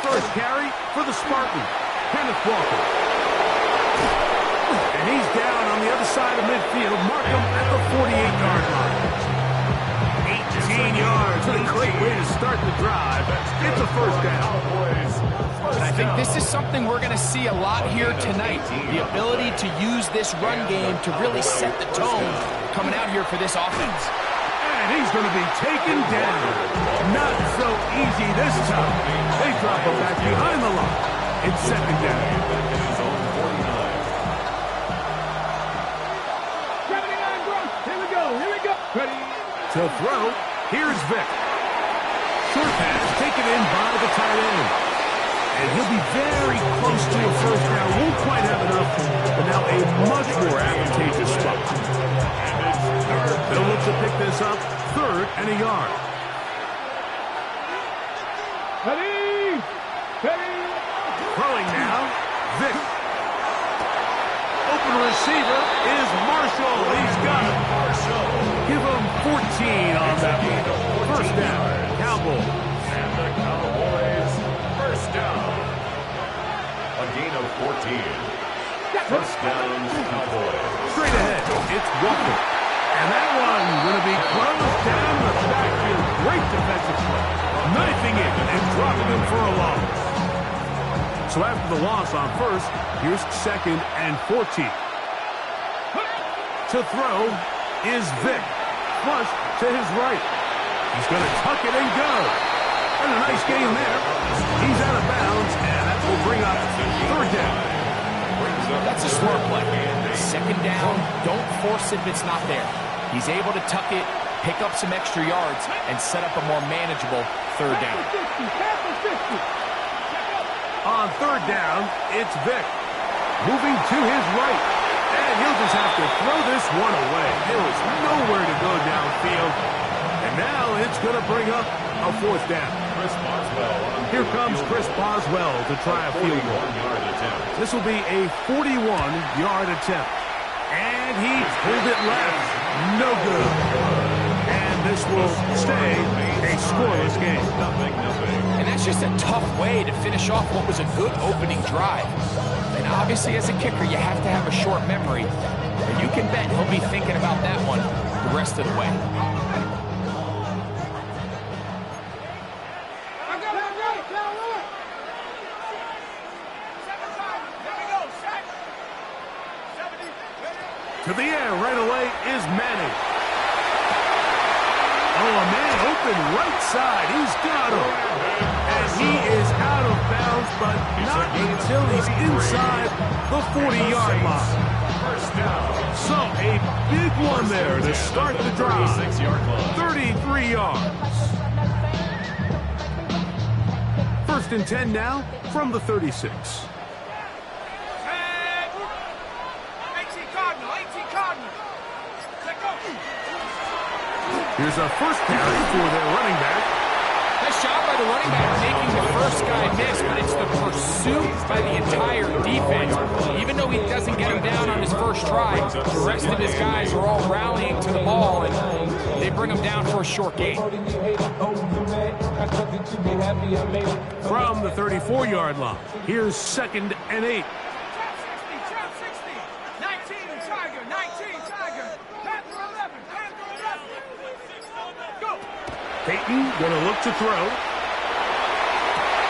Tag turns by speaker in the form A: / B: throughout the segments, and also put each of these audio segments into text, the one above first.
A: first carry for the Spartans, Kenneth Walker. And he's down on the other side of midfield. Mark him at the 48-yard line. 18 yards. A great way to start the drive. It's a first down.
B: And I think this is something we're going to see a lot here tonight. The ability to use this run game to really set the tone coming out here for this offense.
A: And he's going to be taken down. Not so easy this time. They drop him back behind the line. It's second down. To throw, here's Vick. Short pass taken in by the tight end. And he'll be very close to a first down. Won't quite have enough, but now a much more advantageous spot. They'll look to pick this up, 3rd and a yard. Throwing now, Vick. Open receiver is Marshall. He's got it. Give him 14 on that one. First down, Cowboys.
C: And the Cowboys, first down. A gain of 14. First down, Cowboys.
A: Straight ahead, it's Walker. And that one going to be closed down the backfield. Great defensive play. Knifing it and dropping him for a loss. So after the loss on first, here's 2nd and 14. To throw is Vick. Flush to his right. He's going to tuck it and go. And a nice game there. He's out of bounds, and that will bring up 3rd down.
B: That's a smart play. 2nd down, don't force it if it's not there. He's able to tuck it, pick up some extra yards, and set up a more manageable 3rd down.
A: On 3rd down, it's Vick. Moving to his right. And he'll just have to throw this one away. There is nowhere to go downfield. And now it's going to bring up a 4th down. Here comes Chris Boswell to try a field goal. This will be a 41-yard attempt. And he pulled it left. No good. And this will stay a scoreless game.
B: And that's just a tough way to finish off what was a good opening drive. And obviously, as a kicker, you have to have a short memory. But you can bet he'll be thinking about that one the rest of the way.
A: To the air right away is Manning. Oh, a man open right side. He's got him. And he is out of bounds, but not until he's inside the 40-yard line. So a big one there to start the drive. 33 yards. 1st and 10 now from the 36. Here's a first carry for their running back.
B: Nice job by the running back making the first guy miss, but it's the pursuit by the entire defense. Even though he doesn't get him down on his first try, the rest of his guys are all rallying to the ball, and they bring him down for a short gain.
A: From the 34-yard line, here's 2nd and 8. Peyton going to look to throw.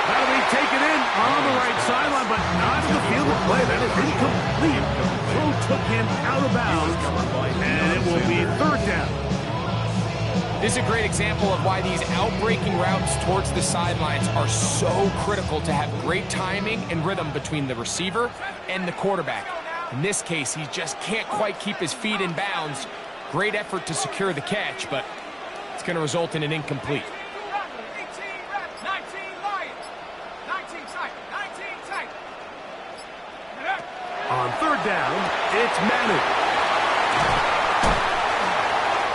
A: That'll be taken in on the right sideline, but not in the field of play. That is incomplete. Throw took him out of bounds, and it will be 3rd down.
B: This is a great example of why these out-breaking routes towards the sidelines are so critical to have great timing and rhythm between the receiver and the quarterback. In this case, he just can't quite keep his feet in bounds. Great effort to secure the catch, but it's going to result in an incomplete.
A: On 3rd down, it's Manning.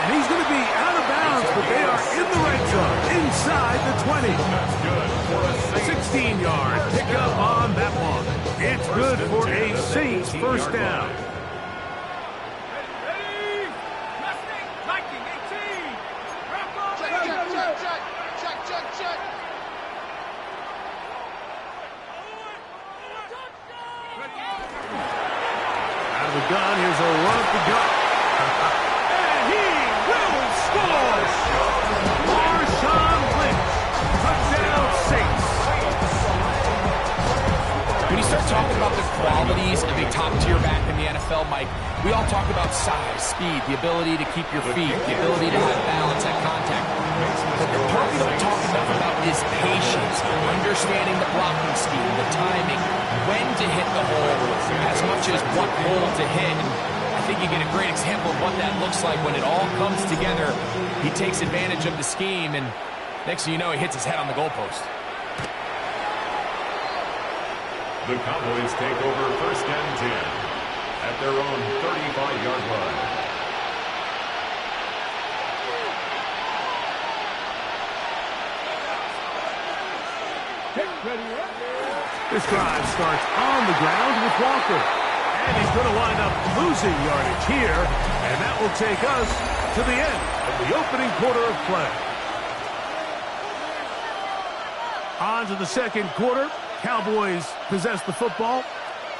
A: And he's going to be out of bounds, but they are in the red zone, inside the 20. 16-yard pickup on that one. It's good for a Saints first down. Out of the gun, here's a run up the gut. And he will score! Marshawn Lynch, touchdown Saints.
B: When you start talking about the qualities of a top-tier back in the NFL, Mike, we all talk about size, speed, the ability to keep your feet, the ability to have balance at contact. But the part we don't talk enough about is patience, understanding the blocking scheme, the timing, when to hit the hole, as much as what hole to hit. And I think you get a great example of what that looks like when it all comes together. He takes advantage of the scheme, and next thing you know, he hits his head on the goalpost.
C: The Cowboys take over 1st and 10 at their own 35-yard line.
A: This drive starts on the ground with Walker. And he's going to wind up losing yardage here. And that will take us to the end of the opening quarter of play. On to the second quarter. Cowboys possess the football.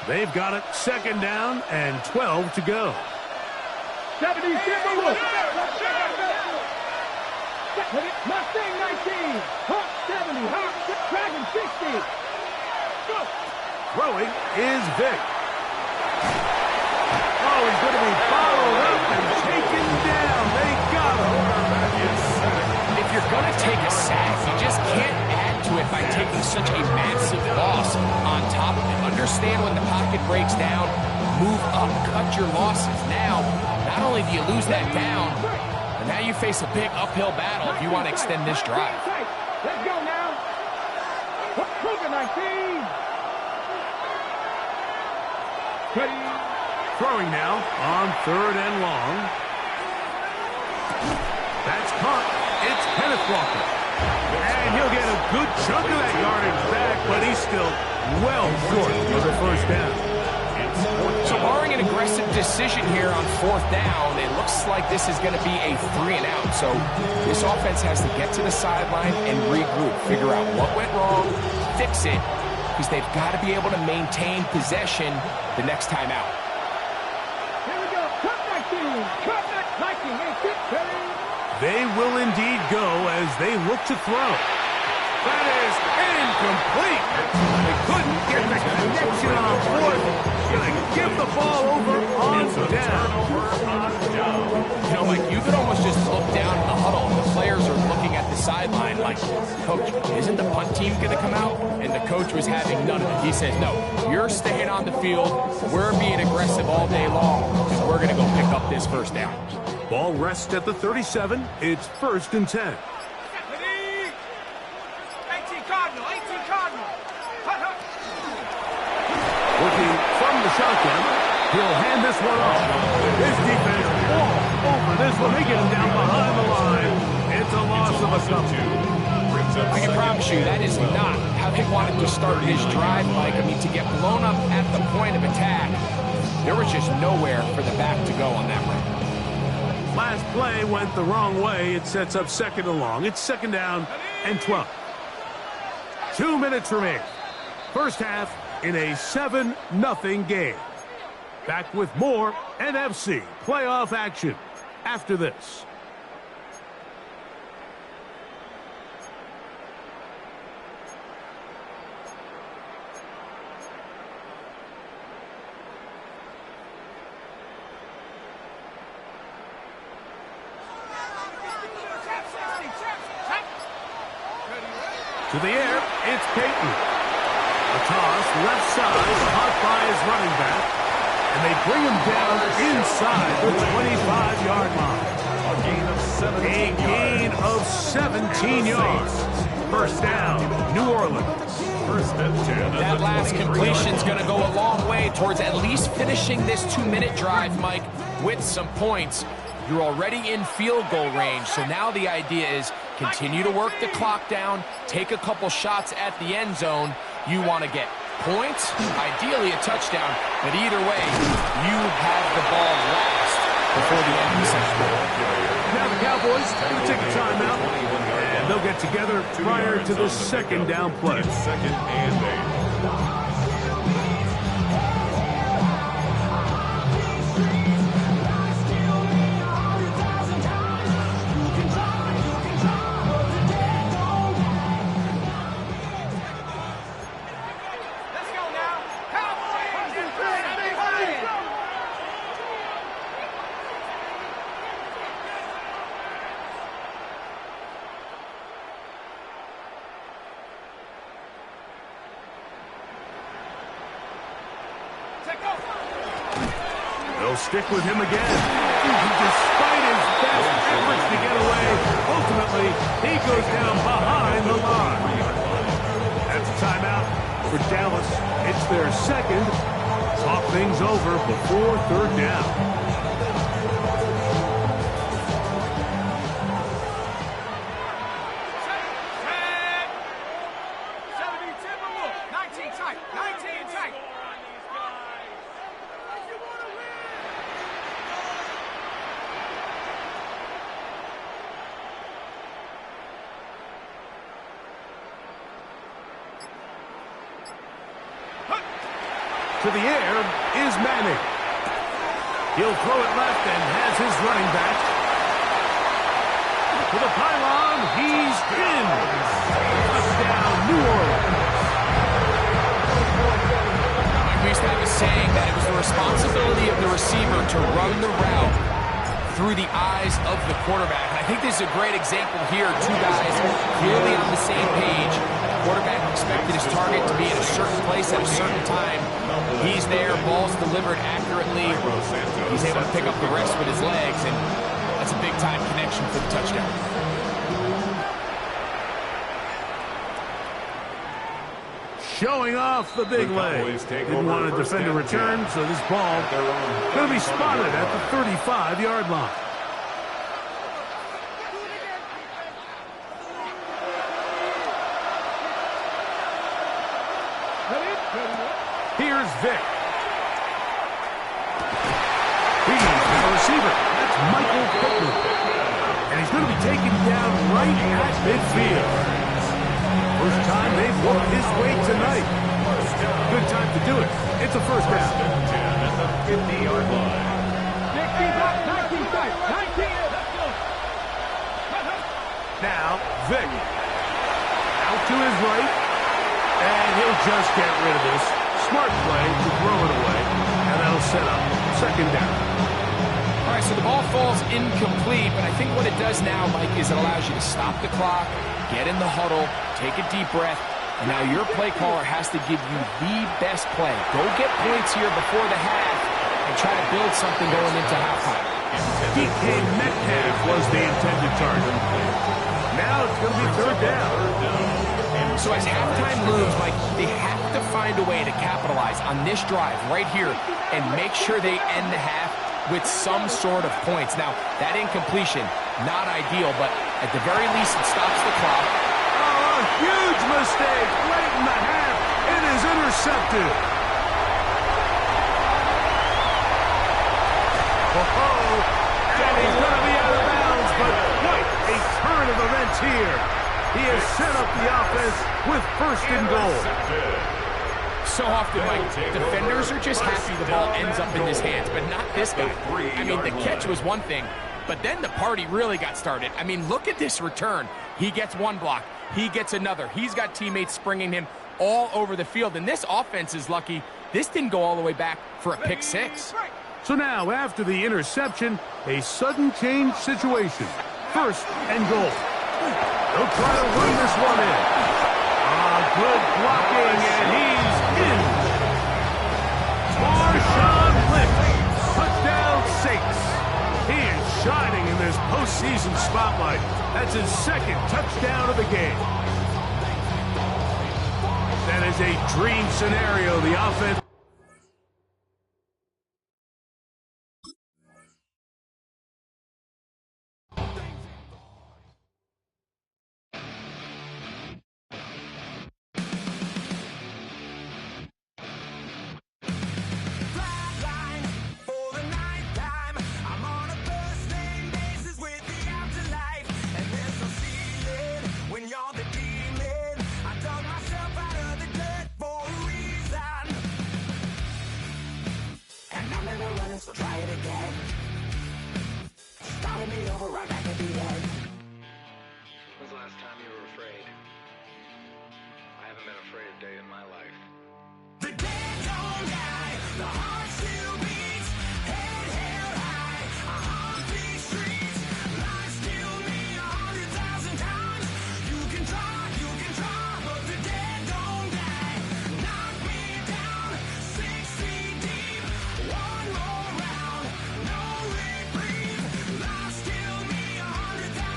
A: They've got it 2nd down and 12 to go.
D: 70, Mustang 19, Hawk 70, Hawk Dragon 60. Go.
A: Throwing is Vic. Oh, he's going to be followed up and taken down. They got him.
B: If you're going to take a sack, you just can't add to it by taking such a massive loss on top of it. Understand when the pocket breaks down, move up, cut your losses. Now, not only do you lose that down, but now you face a big uphill battle if you want to extend this drive.
D: Let's go now. Kruger 19.
A: Throwing now on 3rd and long. That's caught. It's Kenneth Walker. And he'll get a good chunk of that yardage back, but he's still well short of the 1st down.
B: So barring an aggressive decision here on 4th down, it looks like this is going to be a 3-and-out. So this offense has to get to the sideline and regroup, figure out what went wrong, fix it, because they've got to be able to maintain possession the next time out.
D: Here we go. Cut 19. Cut 19.
A: They will indeed go as they look to throw. That is incomplete. They couldn't get the connection on 4th. Going to give the ball over on down.
B: You know, Mike, you could almost just look down in the huddle. The players are looking at the sideline like, Coach, isn't the punt team going to come out? And the coach was having none of it. He says, no, you're staying on the field. We're being aggressive all day long, and we're going to go pick up this 1st down.
A: Ball rests at the 37. It's 1st and 10.
D: 18 Cardinal.
A: Working from the shotgun. He'll hand this one off. His defense all over this one. They get him down behind the line. It's a loss of a couple.
B: I can promise you that is not how they wanted to start this drive, Mike. I mean, to get blown up at the point of attack, there was just nowhere for the back to go on that one.
A: Last play went the wrong way. It sets up 2nd and long. It's 2nd down and 12. 2 minutes remain. 1st half in a 7-0 game. Back with more NFC playoff action after this. To the air, it's Peyton. A toss, left side, caught by his running back. And they bring him down inside the 25-yard line. A gain of 17 yards. 1st down, New Orleans. 1st and 10.
B: That last completion's going to go a long way towards at least finishing this 2-minute drive, Mike, with some points. You're already in field goal range, so now the idea is continue to work the clock down, take a couple shots at the end zone. You want to get points, ideally a touchdown, but either way, you have the ball last before the end of the second quarter.
A: Now the Cowboys will take a timeout, and they'll get together prior to the 2nd down play.
C: 2nd and 8.
A: They'll stick with him again. Despite his best efforts to get away, ultimately, he goes down behind the line. That's a timeout for Dallas. It's their second. Talk things over before third down. To the air is Manning. He'll throw it left and has his running back. To the pylon, he's in. Touchdown, New Orleans.
B: We used to have a saying that it was the responsibility of the receiver to run the route through the eyes of the quarterback. And I think this is a great example here. Two guys clearly on the same page. Quarterback expected his target to be in a certain place at a certain time. He's there, ball's delivered accurately. He's able to pick up the rest with his legs, and that's a big-time connection for the touchdown.
A: Showing off the big leg. Didn't want to defend a return, so this ball going to be spotted at the 35-yard line. Here's Vic. He's the receiver. That's Michael Pittman. And he's going to be taken down right at midfield. First time they've walked his way tonight. Good time to do it. It's a first down.
C: 10 at the 50-yard line.
D: 19 tight. 19.
A: Now, Vic. Out to his right. And he'll just get rid of this. Smart play to throw it away, and that'll set up second down.
B: All right, so the ball falls incomplete, but I think what it does now, Mike, is it allows you to stop the clock, get in the huddle, take a deep breath, and now your play caller has to give you the best play. Go get points here before the half and try to build something going into halftime.
A: DK Metcalf was the intended target. Now it's going to be third down.
B: So as halftime looms, Mike, they have to find a way to capitalize on this drive right here and make sure they end the half with some sort of points. Now, that incompletion, not ideal, but at the very least, it stops the clock.
A: Oh, a huge mistake late in the half. It is intercepted. And he's going to be out of bounds, but what a turn of events here. He has set up the offense with first and goal.
B: So often, Mike, defenders are just happy the ball ends up in his hands, but not this guy. I mean, the catch was one thing, but then the party really got started. I mean, look at this return. He gets one block. He gets another. He's got teammates springing him all over the field, and this offense is lucky. This didn't go all the way back for a pick six.
A: So now, after the interception, a sudden change situation. First and goal. They'll try to run this one in. Good blocking, and he's in. Marshawn Lynch, touchdown Saints. He is shining in this postseason spotlight. That's his second touchdown of the game. That is a dream scenario. The offense